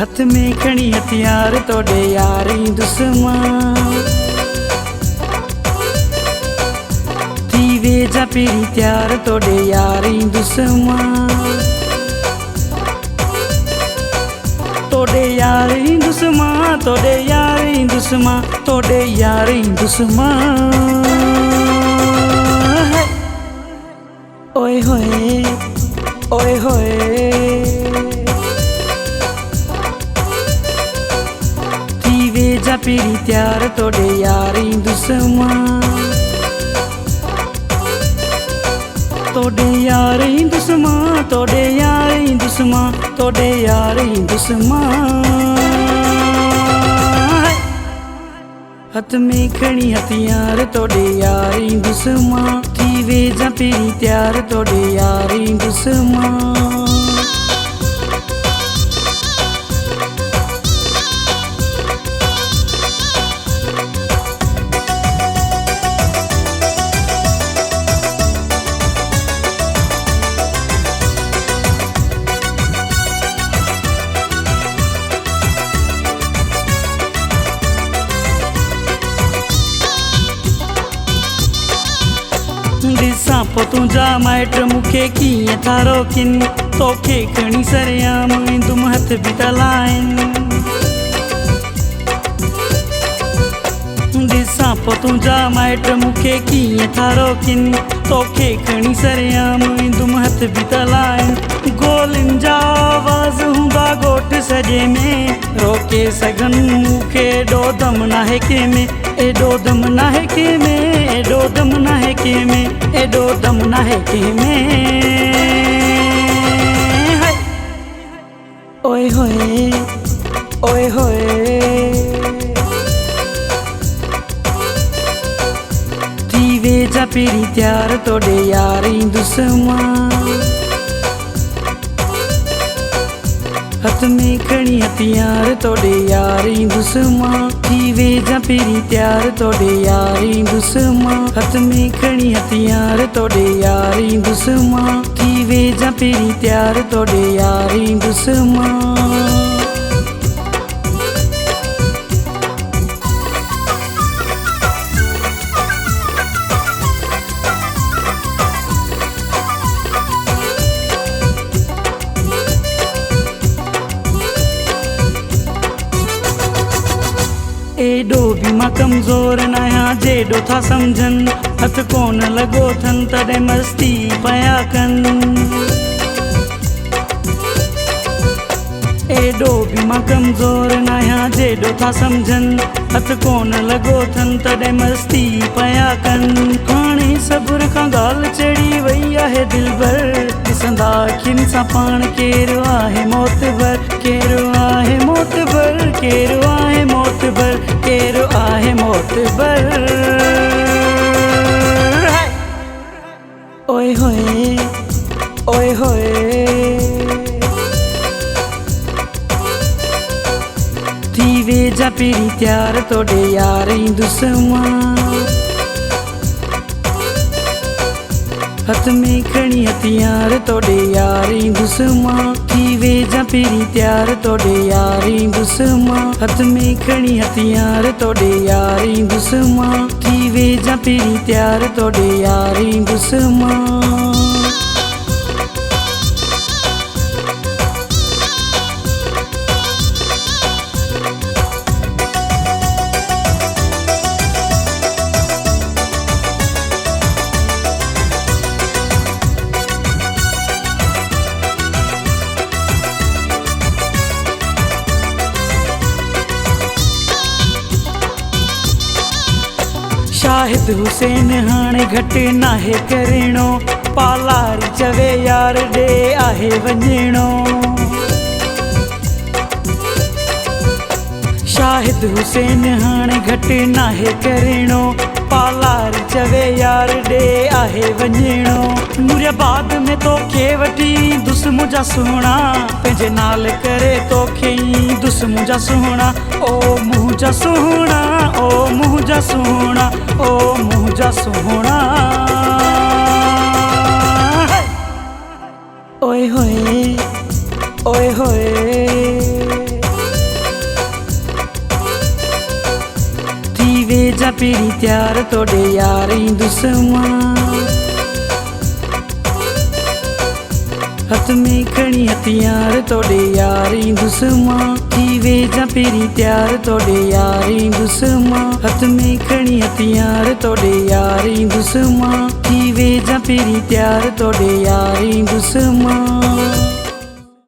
हथ में खणी हथियार तोड़े यारी दुश्मन थी वे जा पेरी त्यार तोड़े यारी दुश्मन तोड़े यारी दुश्मन तोड़े यारी दुश्मन तोड़े यारी दुश्मन ओए होए ओए होए थी वे जा पेरी त्यार तोड़े यारी दुश्मन तोड़े यारी दुश्मन तोड़े यारी दुश्मन तोड़े यारी दुश्मन हथ में खणी हथियार तोड़े यारी दुश्मन थी वे जा पेरी त्यार तोड़े यारी दुश्मन ॾिसां पोइ तुंहिंजा माइट मूंखे कीअं था रोकिन तोखे खणी सरेआम ईंदुमि हथ बि तलाइनि ॾिसां पोइ तुंहिंजा माइट मूंखे कीअं था रोकिन तोखे खणी सरेआम ईंदुमि हथ बि तलाइनि गोलियुनि जा आवाज़ हूंदा ॻोठ सॼे में रोके सघनि मूंखे एॾो दम नाहे कंहिंमें एॾो दम नाहे कंहिंमें एॾो दम नाहे कंहिंमें एॾो दम नाहे कंहिंमें ओए होए ओए होए थी वे जा पेरी त्यार तोड़े यारी दुश्मन हथ में खणी हथियार तोड़े यारी दुश्मन थी वे जा पेरी त्यार तोड़े यारी दुश्मन हथ में खणी हथियार तोड़े यारी दुश्मन थी वे जा पेरी त्यार तोड़े यारी दुश्मन एॾो बि मां कमज़ोर न आहियां जेॾो था सम्झनि हथ कोन लॻो अथनि तॾहिं मस्ती पिया कनि एॾो बि मां कमज़ोर न आहियां जेॾो था सम्झनि हथ कोन लॻो अथनि तॾहिं मस्ती पिया कनि हाणे सब्र खां ॻाल्हि चढ़ी वई आहे दिलबर ॾिसंदा अखियुनि सां पाण केरु आहे मोतबर केरु आहे मोतबर केरु आहे मोतबर केरु आहे मोतबर ओए होए ओए होए थी वे जा पेरी त्यार तोड़े यारी दुश्मन हथ में खणी हथियार तोड़े यारी दुश्मन थी वे जा पेरी त्यार तोड़े यारी दुश्मन हथ में खणी हथियार तोड़े यारी दुश्मन थी वे जा पेरी त्यार तोड़े यारी दुश्मन शाहिद हुसैन हाणे घटि नाहे करिणो पालारी चवे यार ॾे आहे वञिणो शाहिद हुसैन हाणे घटि नाहे करिणो पालारी चवे यार ॾे आहे वञिणो मुराबाद में तोखे वठी दुश्मन जा सुहिणा पंहिंजे नाल करे तोखे ई दुश्मन जा सुहिणा ओ मुंहुं जा सुहिणा ओ मुंहुं जा सुहिणा ओ मुंहुं जा सुहिणा ओए होए ओए होए जा पेरी त्यार तोड़े यार दुस्मा। हथ में खणी हथियार तोड़े यार दुस्मा। थी वे जा पेरी त्यार तोड़े यार दुस्मा। हथ में खणी हथियार तोड़े यार दुस्मा। थी वे जा पेरी त्यार तोड़े यार दुस्मा।